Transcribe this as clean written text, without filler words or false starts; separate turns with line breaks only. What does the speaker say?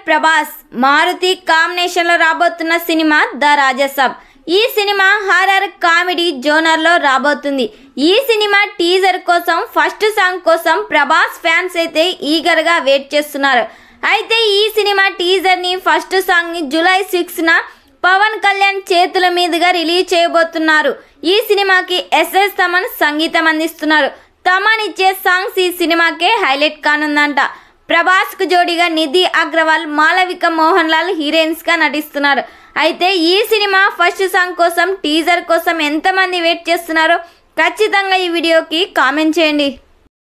Prabhas Maruti combination లో రాబోతున్న cinema the Raja Saab. ఈ సినిమా హారర్ కామెడీ జోనర్ లో రాబోతుంది. ఈ సినిమా టీజర్ కోసం ఫస్ట్ సాంగ్ కోసం ప్రభాస్ ఫ్యాన్స్ అయితే ఈగర్ గా వెయిట్ చేస్తున్నారు. అయితే ఈ సినిమా టీజర్ ని ఫస్ట్ సాంగ్ ని జూలై 6న పవన్ కళ్యాణ్ చేతుల మీదుగా రిలీజ్ చేయబోతున్నారు. ఈ సినిమాకి ఎస్ఎస్ తమన్ సంగీతం అందిస్తున్నారు. తమన్ ఇచ్చే సాంగ్స్ ఈ సినిమాకే హైలైట్ కానుందంట. ప్రభాస్ కు జోడీగా నిధి అగ్రవాల్, మాలవిక మోహన్ లాల్ హీరోయిన్స్ గా నటిస్తున్నారు. అయితే ఈ సినిమా ఫస్ట్ సాంగ్ కోసం టీజర్ కోసం ఎంతమంది వెయిట్ చేస్తున్నారో ఖచ్చితంగా ఈ వీడియోకి కామెంట్ చేయండి.